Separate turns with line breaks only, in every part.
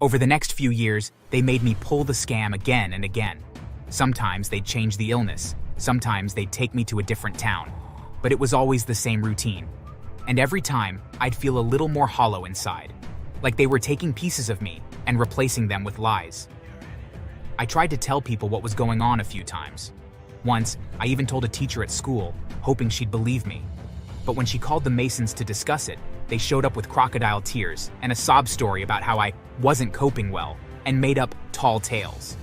Over the next few years, they made me pull the scam again and again. Sometimes they'd change the illness, sometimes they'd take me to a different town. But it was always the same routine. And every time, I'd feel a little more hollow inside, like they were taking pieces of me and replacing them with lies. I tried to tell people what was going on a few times. Once, I even told a teacher at school, hoping she'd believe me. But when she called the Masons to discuss it, they showed up with crocodile tears and a sob story about how I wasn't coping well and made up tall tales.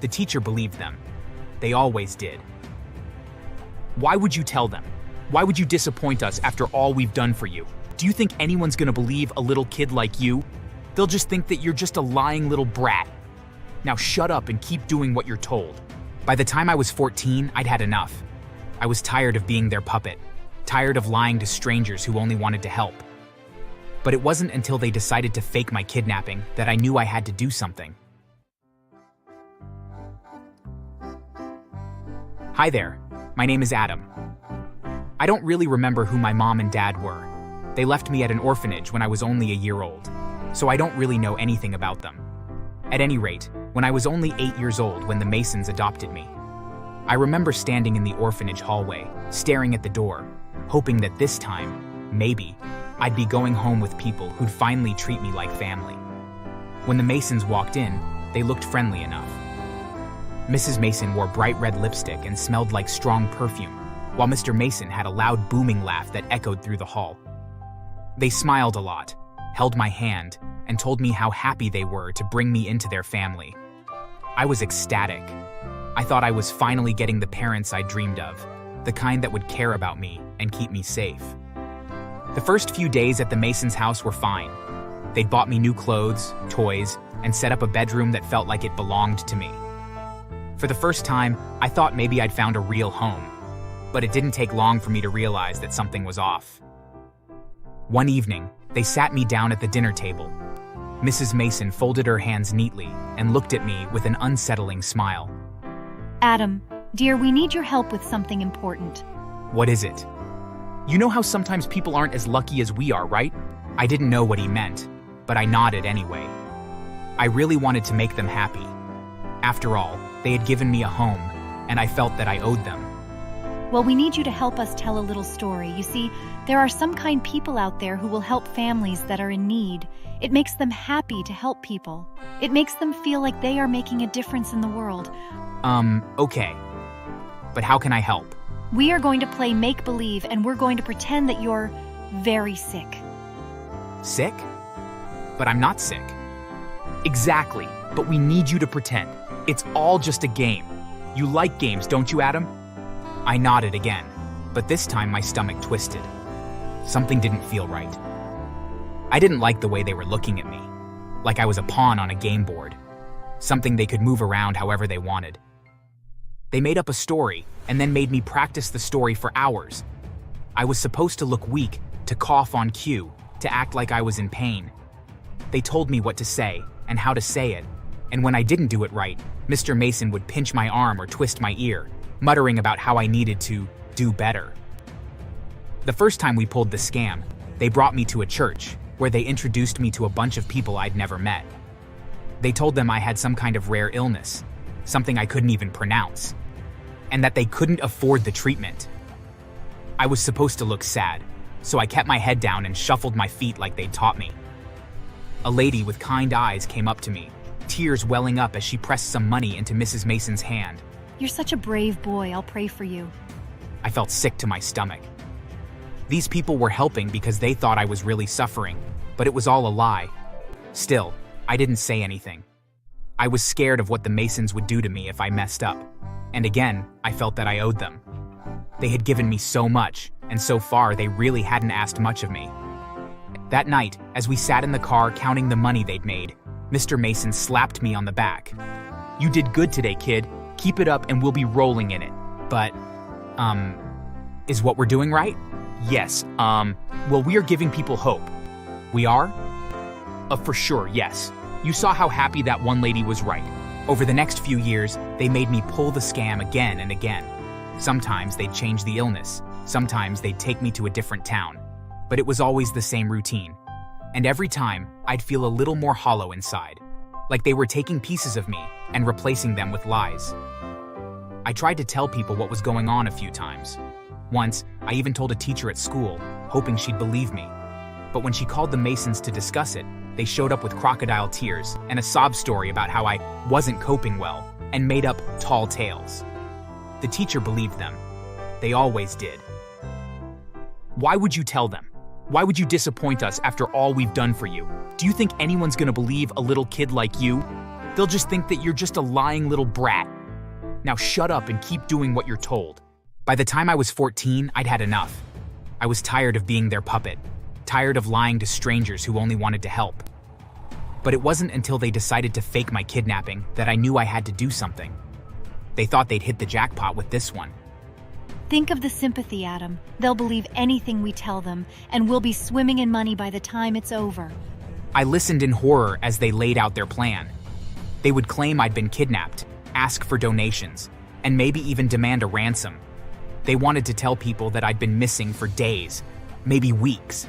The teacher believed them. They always did. Why would you tell them? Why would you disappoint us after all we've done for you? Do you think anyone's gonna believe a little kid like you? They'll just think that you're just a lying little brat. Now shut up and keep doing what you're told. By the time I was 14, I'd had enough. I was tired of being their puppet, tired of lying to strangers who only wanted to help. But it wasn't until they decided to fake my kidnapping that I knew I had to do something. Hi there, my name is Adam. I don't really remember who my mom and dad were. They left me at an orphanage when I was only a year old, so I don't really know anything about them. At any rate, when I was only 8 years old when the Masons adopted me, I remember standing in the orphanage hallway, staring at the door, hoping that this time, maybe, I'd be going home with people who'd finally treat me like family. When the Masons walked in, they looked friendly enough. Mrs. Mason wore bright red lipstick and smelled like strong perfume, while Mr. Mason had a loud booming laugh that echoed through the hall. They smiled a lot, held my hand, and told me how happy they were to bring me into their family. I was ecstatic. I thought I was finally getting the parents I dreamed of, the kind that would care about me and keep me safe. The first few days at the Masons' house were fine. They'd bought me new clothes, toys, and set up a bedroom that felt like it belonged to me. For the first time, I thought maybe I'd found a real home, but it didn't take long for me to realize that something was off. One evening, they sat me down at the dinner table. Mrs. Mason folded her hands neatly and looked at me with an unsettling smile.
Adam, dear, we need your help with something important.
What is it? You know how sometimes people aren't as lucky as we are, right? I didn't know what he meant, but I nodded anyway. I really wanted to make them happy. After all, they had given me a home, and I felt that I owed them.
Well, we need you to help us tell a little story. You see, there are some kind people out there who will help families that are in need. It makes them happy to help people. It makes them feel like they are making a difference in the world.
Okay. But how can I help?
We are going to play make-believe, and we're going to pretend that you're very sick.
Sick? But I'm not sick. Exactly, but we need you to pretend. It's all just a game. You like games, don't you, Adam? I nodded again, but this time my stomach twisted. Something didn't feel right. I didn't like the way they were looking at me, like I was a pawn on a game board, something they could move around however they wanted. They made up a story and then made me practice the story for hours. I was supposed to look weak, to cough on cue, to act like I was in pain. They told me what to say and how to say it, and when I didn't do it right, Mr. Mason would pinch my arm or twist my ear, muttering about how I needed to do better. The first time we pulled the scam, they brought me to a church where they introduced me to a bunch of people I'd never met. They told them I had some kind of rare illness, something I couldn't even pronounce, and that they couldn't afford the treatment. I was supposed to look sad, so I kept my head down and shuffled my feet like they'd taught me. A lady with kind eyes came up to me, tears welling up as she pressed some money into Mrs. Mason's hand.
You're such a brave boy. I'll pray for you.
I felt sick to my stomach. These people were helping because they thought I was really suffering, but it was all a lie. Still, I didn't say anything. I was scared of what the Masons would do to me if I messed up. And again, I felt that I owed them. They had given me so much, and so far they really hadn't asked much of me. That night, as we sat in the car counting the money they'd made, Mr. Mason slapped me on the back. You did good today, kid. Keep it up and we'll be rolling in it. But, is what we're doing right? Yes, well, we are giving people hope. We are? For sure, yes. You saw how happy that one lady was, right? Over the next few years, they made me pull the scam again and again. Sometimes they'd change the illness. Sometimes they'd take me to a different town. But it was always the same routine. And every time, I'd feel a little more hollow inside, like they were taking pieces of me and replacing them with lies. I tried to tell people what was going on a few times. Once, I even told a teacher at school, hoping she'd believe me. But when she called the Masons to discuss it, they showed up with crocodile tears and a sob story about how I wasn't coping well and made up tall tales. The teacher believed them. They always did. Why would you tell them? Why would you disappoint us after all we've done for you? Do you think anyone's gonna believe a little kid like you? They'll just think that you're just a lying little brat. Now shut up and keep doing what you're told. By the time I was 14, I'd had enough. I was tired of being their puppet, tired of lying to strangers who only wanted to help. But it wasn't until they decided to fake my kidnapping that I knew I had to do something. They thought they'd hit the jackpot with this one.
Think of the sympathy, Adam. They'll believe anything we tell them, and we'll be swimming in money by the time it's over.
I listened in horror as they laid out their plan. They would claim I'd been kidnapped, ask for donations, and maybe even demand a ransom. They wanted to tell people that I'd been missing for days, maybe weeks.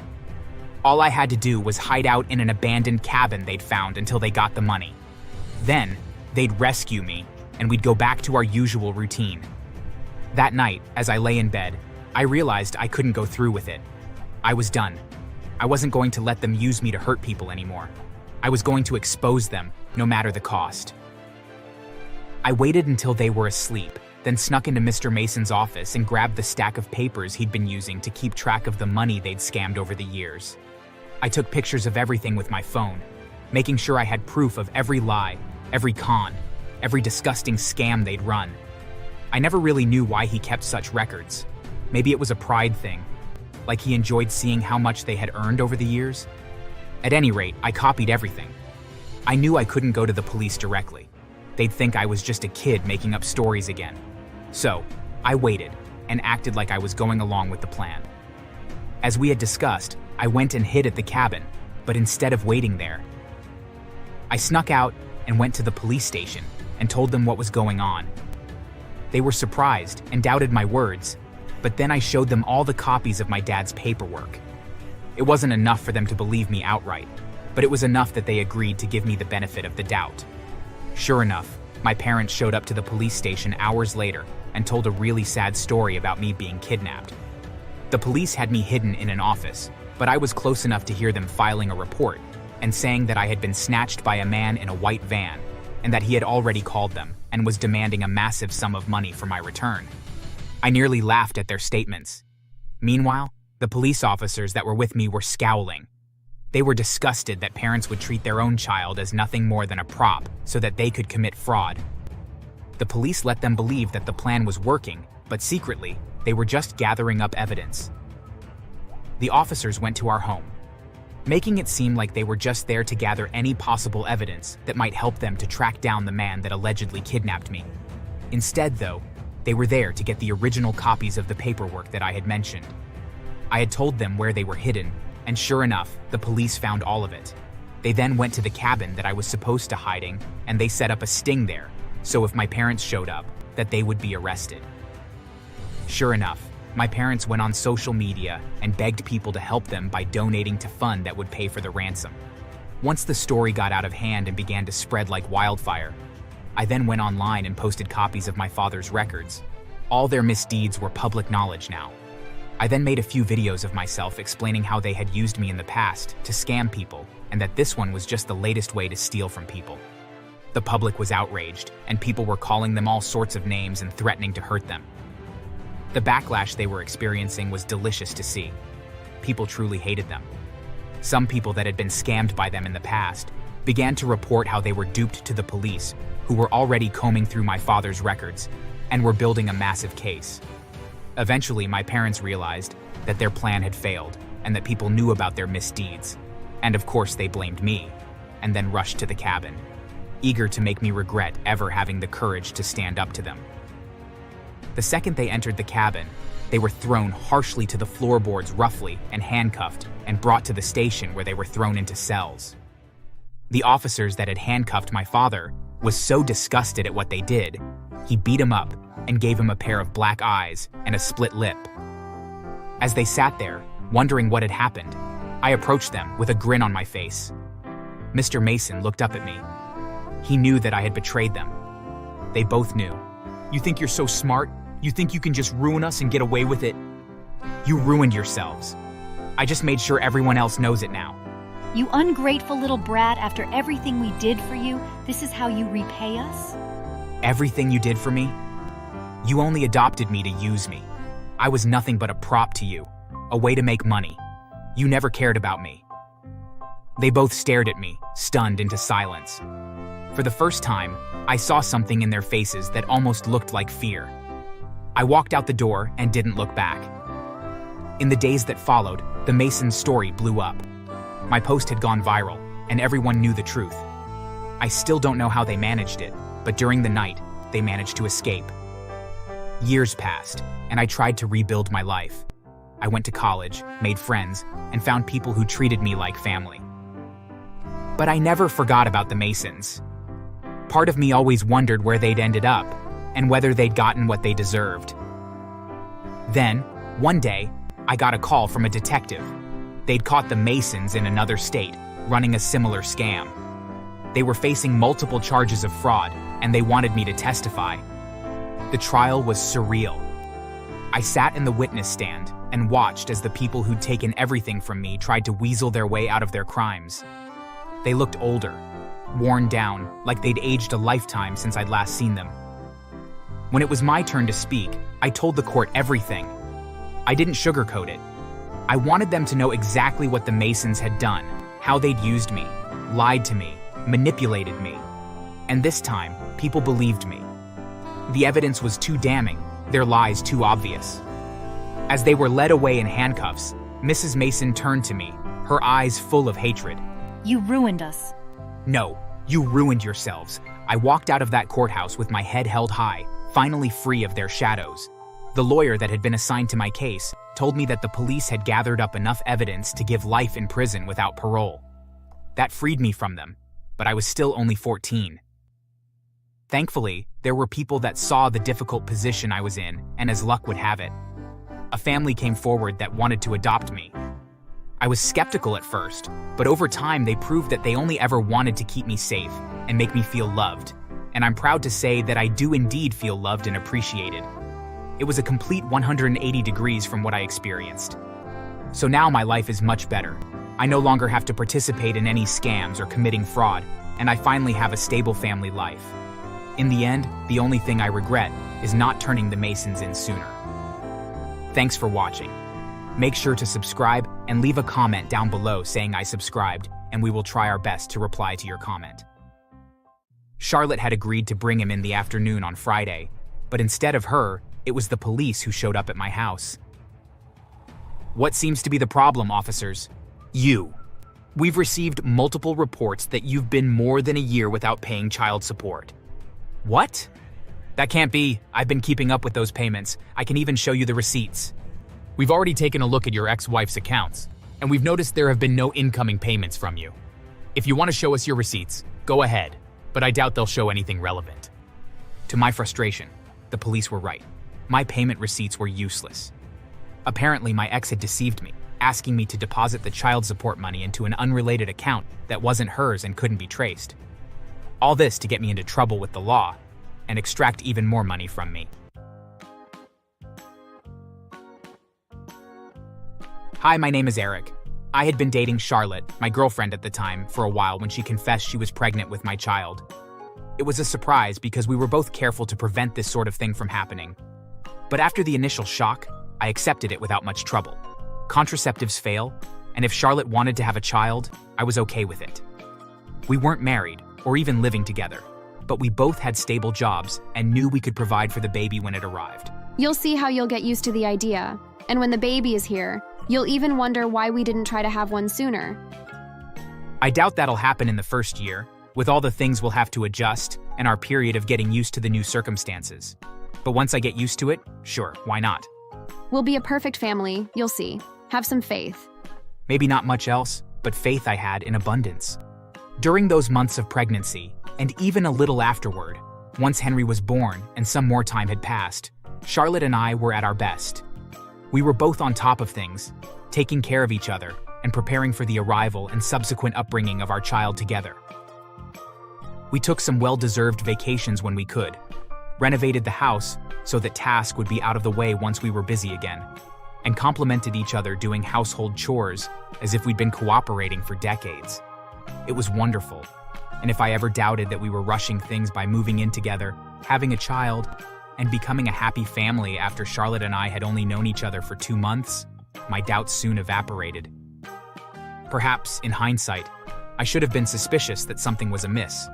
All I had to do was hide out in an abandoned cabin they'd found until they got the money. Then, they'd rescue me, and we'd go back to our usual routine. That night, as I lay in bed, I realized I couldn't go through with it. I was done. I wasn't going to let them use me to hurt people anymore. I was going to expose them, no matter the cost. I waited until they were asleep, then snuck into Mr. Mason's office and grabbed the stack of papers he'd been using to keep track of the money they'd scammed over the years. I took pictures of everything with my phone, making sure I had proof of every lie, every con, every disgusting scam they'd run. I never really knew why he kept such records. Maybe it was a pride thing, like he enjoyed seeing how much they had earned over the years. At any rate, I copied everything. I knew I couldn't go to the police directly. They'd think I was just a kid making up stories again. So, I waited and acted like I was going along with the plan. As we had discussed, I went and hid at the cabin, but instead of waiting there, I snuck out and went to the police station and told them what was going on. They were surprised and doubted my words, but then I showed them all the copies of my dad's paperwork. It wasn't enough for them to believe me outright, but it was enough that they agreed to give me the benefit of the doubt. Sure enough, my parents showed up to the police station hours later and told a really sad story about me being kidnapped. The police had me hidden in an office, but I was close enough to hear them filing a report and saying that I had been snatched by a man in a white van and that he had already called them and was demanding a massive sum of money for my return. I nearly laughed at their statements. Meanwhile, the police officers that were with me were scowling. They were disgusted that parents would treat their own child as nothing more than a prop so that they could commit fraud. The police let them believe that the plan was working, but secretly, they were just gathering up evidence. The officers went to our home, making it seem like they were just there to gather any possible evidence that might help them to track down the man that allegedly kidnapped me. Instead, though, they were there to get the original copies of the paperwork that I had mentioned. I had told them where they were hidden, and sure enough, the police found all of it. They then went to the cabin that I was supposed to hiding, and they set up a sting there, so if my parents showed up, that they would be arrested. Sure enough, my parents went on social media and begged people to help them by donating to fund that would pay for the ransom. Once the story got out of hand and began to spread like wildfire, I then went online and posted copies of my father's records. All their misdeeds were public knowledge now. I then made a few videos of myself explaining how they had used me in the past to scam people and that this one was just the latest way to steal from people. The public was outraged, and people were calling them all sorts of names and threatening to hurt them. The backlash they were experiencing was delicious to see. People truly hated them. Some people that had been scammed by them in the past began to report how they were duped to the police, who were already combing through my father's records and were building a massive case. Eventually, my parents realized that their plan had failed and that people knew about their misdeeds. And of course, they blamed me, and then rushed to the cabin, eager to make me regret ever having the courage to stand up to them. The second they entered the cabin, they were thrown harshly to the floorboards roughly and handcuffed and brought to the station where they were thrown into cells. The officers that had handcuffed my father was so disgusted at what they did, he beat him up and gave him a pair of black eyes and a split lip. As they sat there, wondering what had happened, I approached them with a grin on my face. Mr. Mason looked up at me. He knew that I had betrayed them. They both knew. You think you're so smart? You think you can just ruin us and get away with it? You ruined yourselves. I just made sure everyone else knows it now.
You ungrateful little brat, after everything we did for you, this is how you repay us?
Everything you did for me? You only adopted me to use me. I was nothing but a prop to you, a way to make money. You never cared about me. They both stared at me, stunned into silence. For the first time, I saw something in their faces that almost looked like fear. I walked out the door and didn't look back. In the days that followed, the Masons' story blew up. My post had gone viral, and everyone knew the truth. I still don't know how they managed it, but during the night, they managed to escape. Years passed, and I tried to rebuild my life. I went to college, made friends, and found people who treated me like family. But I never forgot about the Masons. Part of me always wondered where they'd ended up, and whether they'd gotten what they deserved. Then, one day, I got a call from a detective. They'd caught the Masons in another state, running a similar scam. They were facing multiple charges of fraud, and they wanted me to testify. The trial was surreal. I sat in the witness stand and watched as the people who'd taken everything from me tried to weasel their way out of their crimes. They looked older, worn down, like they'd aged a lifetime since I'd last seen them. When it was my turn to speak, I told the court everything. I didn't sugarcoat it. I wanted them to know exactly what the Masons had done, how they'd used me, lied to me, manipulated me. And this time, people believed me. The evidence was too damning, their lies too obvious. As they were led away in handcuffs, Mrs. Mason turned to me, her eyes full of hatred.
You ruined us.
No, you ruined yourselves. I walked out of that courthouse with my head held high, finally free of their shadows. The lawyer that had been assigned to my case told me that the police had gathered up enough evidence to give life in prison without parole. That freed me from them, but I was still only 14. Thankfully, there were people that saw the difficult position I was in, and as luck would have it, a family came forward that wanted to adopt me. I was skeptical at first, but over time they proved that they only ever wanted to keep me safe and make me feel loved. And I'm proud to say that I do indeed feel loved and appreciated. It was a complete 180 degrees from what I experienced. So now my life is much better. I no longer have to participate in any scams or committing fraud, and I finally have a stable family life. In the end, the only thing I regret is not turning the Masons in sooner. Thanks for watching. Make sure to subscribe and leave a comment down below saying I subscribed, and we will try our best to reply to your comment. Charlotte had agreed to bring him in the afternoon on Friday, but instead of her, it was the police who showed up at my house. What seems to be the problem, officers? You. We've received multiple reports that you've been more than a year without paying child support. What? That can't be. I've been keeping up with those payments. I can even show you the receipts. We've already taken a look at your ex-wife's accounts, and we've noticed there have been no incoming payments from you. If you want to show us your receipts, go ahead, but I doubt they'll show anything relevant. To my frustration, the police were right. My payment receipts were useless. Apparently, my ex had deceived me, asking me to deposit the child support money into an unrelated account that wasn't hers and couldn't be traced. All this to get me into trouble with the law and extract even more money from me. Hi, my name is Eric. I had been dating Charlotte, my girlfriend at the time, for a while when she confessed she was pregnant with my child. It was a surprise because we were both careful to prevent this sort of thing from happening. But after the initial shock, I accepted it without much trouble. Contraceptives fail, and if Charlotte wanted to have a child, I was okay with it. We weren't married or even living together, but we both had stable jobs and knew we could provide for the baby when it arrived.
You'll see how you'll get used to the idea, and when the baby is here, you'll even wonder why we didn't try to have one sooner.
I doubt that'll happen in the first year, with all the things we'll have to adjust and our period of getting used to the new circumstances. But once I get used to it, sure, why not?
We'll be a perfect family, you'll see. Have some faith.
Maybe not much else, but faith I had in abundance. During those months of pregnancy, and even a little afterward, once Henry was born and some more time had passed, Charlotte and I were at our best. We were both on top of things, taking care of each other, and preparing for the arrival and subsequent upbringing of our child together. We took some well-deserved vacations when we could, renovated the house so that tasks would be out of the way once we were busy again, and complimented each other doing household chores as if we'd been cooperating for decades. It was wonderful, and if I ever doubted that we were rushing things by moving in together, having a child, and becoming a happy family after Charlotte and I had only known each other for 2 months, my doubts soon evaporated. Perhaps, in hindsight, I should have been suspicious that something was amiss.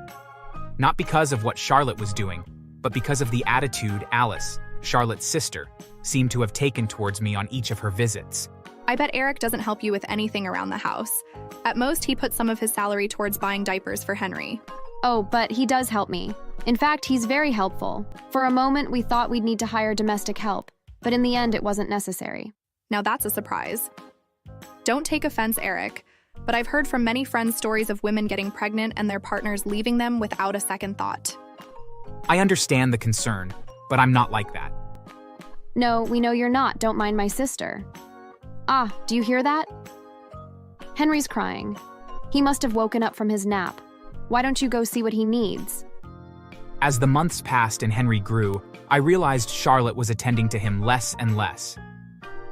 Not because of what Charlotte was doing, but because of the attitude Alice, Charlotte's sister, seemed to have taken towards me on each of her visits.
I bet Eric doesn't help you with anything around the house. At most, he puts some of his salary towards buying diapers for Henry.
Oh, but he does help me. In fact, he's very helpful. For a moment, we thought we'd need to hire domestic help, but in the end, it wasn't necessary.
Now that's a surprise. Don't take offense, Eric, but I've heard from many friends stories of women getting pregnant and their partners leaving them without a second thought.
I understand the concern, but I'm not like that.
No, we know you're not. Don't mind my sister. Ah, do you hear that? Henry's crying. He must have woken up from his nap. Why don't you go see what he needs?
As the months passed and Henry grew, I realized Charlotte was attending to him less and less.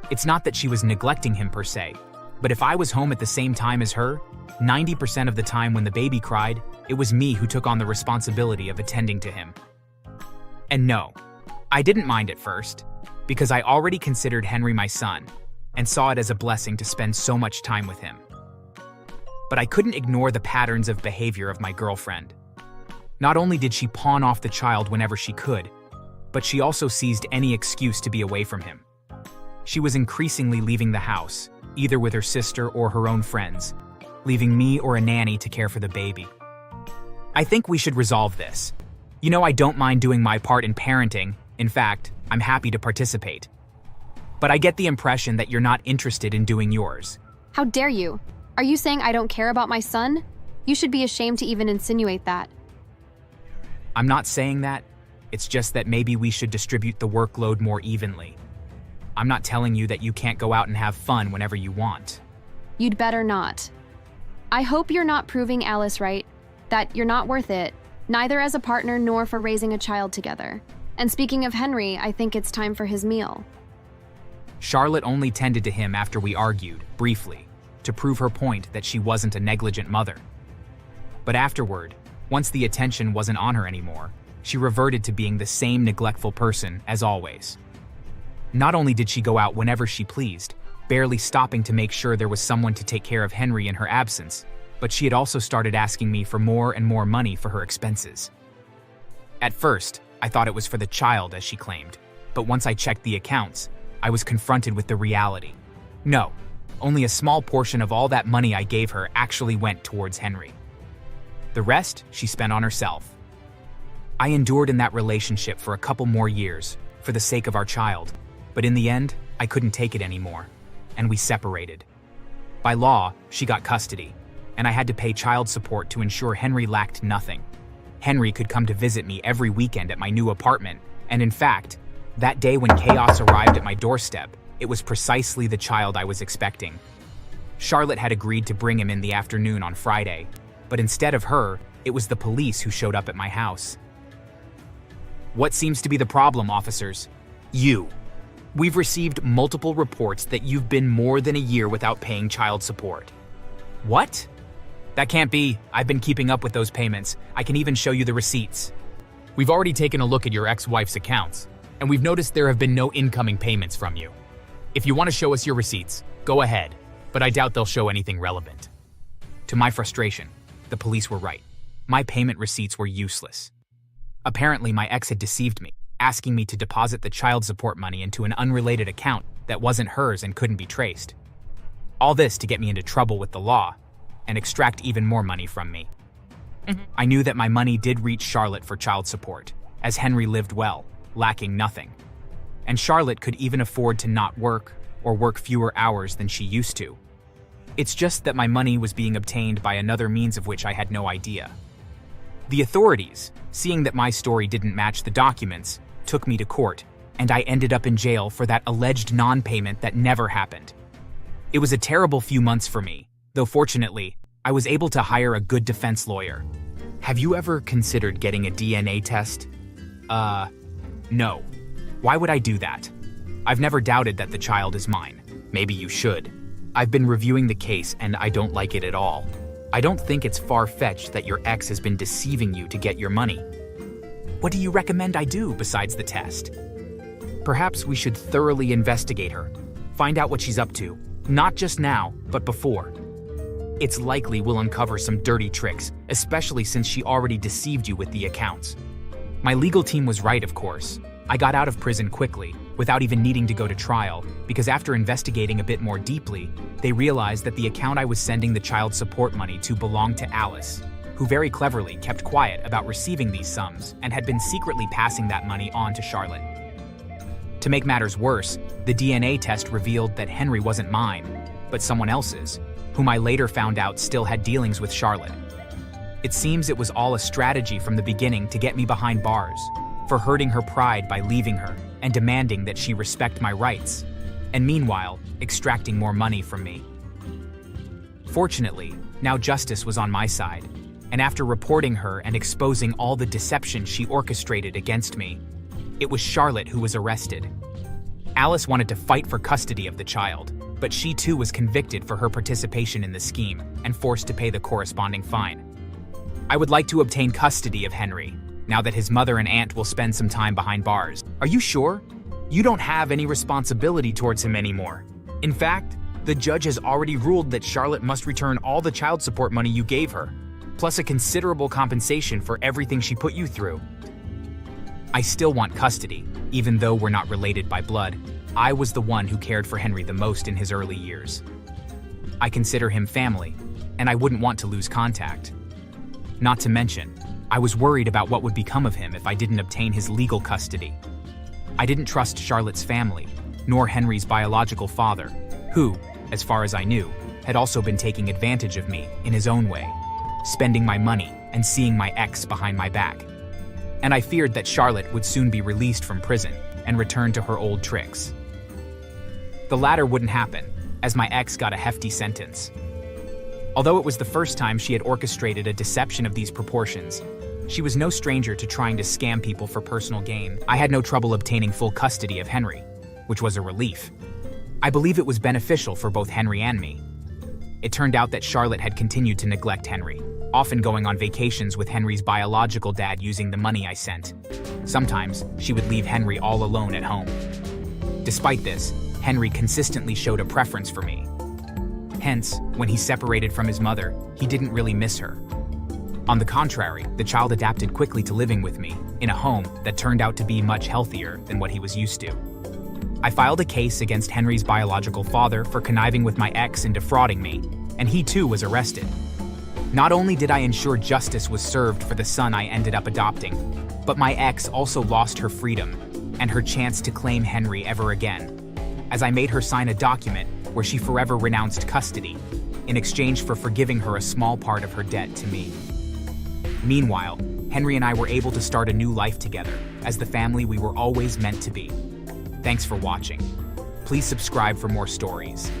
It's not that she was neglecting him per se, but if I was home at the same time as her, 90% of the time when the baby cried, it was me who took on the responsibility of attending to him. And no, I didn't mind at first, because I already considered Henry my son, and saw it as a blessing to spend so much time with him. But I couldn't ignore the patterns of behavior of my girlfriend. Not only did she pawn off the child whenever she could, but she also seized any excuse to be away from him. She was increasingly leaving the house, either with her sister or her own friends, leaving me or a nanny to care for the baby. I think we should resolve this. You know, I don't mind doing my part in parenting. In fact, I'm happy to participate. But I get the impression that you're not interested in doing yours.
How dare you? Are you saying I don't care about my son? You should be ashamed to even insinuate that.
I'm not saying that. It's just that maybe we should distribute the workload more evenly. I'm not telling you that you can't go out and have fun whenever you want.
You'd better not. I hope you're not proving Alice right, that you're not worth it, neither as a partner nor for raising a child together. And speaking of Henry, I think it's time for his meal.
Charlotte only tended to him after we argued, briefly, to prove her point that she wasn't a negligent mother. But afterward, once the attention wasn't on her anymore, she reverted to being the same neglectful person as always. Not only did she go out whenever she pleased, barely stopping to make sure there was someone to take care of Henry in her absence, but she had also started asking me for more and more money for her expenses. At first, I thought it was for the child, as she claimed, but once I checked the accounts, I was confronted with the reality. No, only a small portion of all that money I gave her actually went towards Henry. The rest she spent on herself. I endured in that relationship for a couple more years, for the sake of our child, but in the end, I couldn't take it anymore, and we separated. By law, she got custody, and I had to pay child support to ensure Henry lacked nothing. Henry could come to visit me every weekend at my new apartment, and in fact, that day when chaos arrived at my doorstep, it was precisely the child I was expecting. Charlotte had agreed to bring him in the afternoon on Friday, but instead of her, it was the police who showed up at my house. What seems to be the problem, officers? You. We've received multiple reports that you've been more than a year without paying child support. What? That can't be. I've been keeping up with those payments. I can even show you the receipts. We've already taken a look at your ex-wife's accounts, and we've noticed there have been no incoming payments from you. If you want to show us your receipts, go ahead, but I doubt they'll show anything relevant. To my frustration, the police were right. My payment receipts were useless. Apparently, my ex had deceived me, asking me to deposit the child support money into an unrelated account that wasn't hers and couldn't be traced. All this to get me into trouble with the law and extract even more money from me. I knew that my money did reach Charlotte for child support, as Henry lived well, lacking nothing. And Charlotte could even afford to not work or work fewer hours than she used to. It's just that my money was being obtained by another means of which I had no idea. The authorities, seeing that my story didn't match the documents, took me to court, and I ended up in jail for that alleged non-payment that never happened. It was a terrible few months for me, though fortunately, I was able to hire a good defense lawyer. Have you ever considered getting a DNA test? No. Why would I do that? I've never doubted that the child is mine. Maybe you should. I've been reviewing the case and I don't like it at all. I don't think it's far-fetched that your ex has been deceiving you to get your money. What do you recommend I do besides the test? Perhaps we should thoroughly investigate her. Find out what she's up to, not just now, but before. It's likely we'll uncover some dirty tricks, especially since she already deceived you with the accounts. My legal team was right, of course. I got out of prison quickly, without even needing to go to trial, because after investigating a bit more deeply, they realized that the account I was sending the child support money to belonged to Alice, who very cleverly kept quiet about receiving these sums and had been secretly passing that money on to Charlotte. To make matters worse, the DNA test revealed that Henry wasn't mine, but someone else's, whom I later found out still had dealings with Charlotte. It seems it was all a strategy from the beginning to get me behind bars, for hurting her pride by leaving her and demanding that she respect my rights, and meanwhile, extracting more money from me. Fortunately, now justice was on my side, and after reporting her and exposing all the deception she orchestrated against me, it was Charlotte who was arrested. Alice wanted to fight for custody of the child, but she too was convicted for her participation in the scheme and forced to pay the corresponding fine. I would like to obtain custody of Henry, now that his mother and aunt will spend some time behind bars. Are you sure? You don't have any responsibility towards him anymore. In fact, the judge has already ruled that Charlotte must return all the child support money you gave her, plus a considerable compensation for everything she put you through. I still want custody, even though we're not related by blood. I was the one who cared for Henry the most in his early years. I consider him family, and I wouldn't want to lose contact. Not to mention, I was worried about what would become of him if I didn't obtain his legal custody. I didn't trust Charlotte's family, nor Henry's biological father, who, as far as I knew, had also been taking advantage of me in his own way, spending my money and seeing my ex behind my back. And I feared that Charlotte would soon be released from prison and return to her old tricks. The latter wouldn't happen, as my ex got a hefty sentence. Although it was the first time she had orchestrated a deception of these proportions, she was no stranger to trying to scam people for personal gain. I had no trouble obtaining full custody of Henry, which was a relief. I believe it was beneficial for both Henry and me. It turned out that Charlotte had continued to neglect Henry, often going on vacations with Henry's biological dad using the money I sent. Sometimes, she would leave Henry all alone at home. Despite this, Henry consistently showed a preference for me. Hence, when he separated from his mother, he didn't really miss her. On the contrary, the child adapted quickly to living with me, in a home that turned out to be much healthier than what he was used to. I filed a case against Henry's biological father for conniving with my ex and defrauding me, and he too was arrested. Not only did I ensure justice was served for the son I ended up adopting, but my ex also lost her freedom and her chance to claim Henry ever again, as I made her sign a document where she forever renounced custody, in exchange for forgiving her a small part of her debt to me. Meanwhile, Henry and I were able to start a new life together, as the family we were always meant to be. Thanks for watching. Please subscribe for more stories.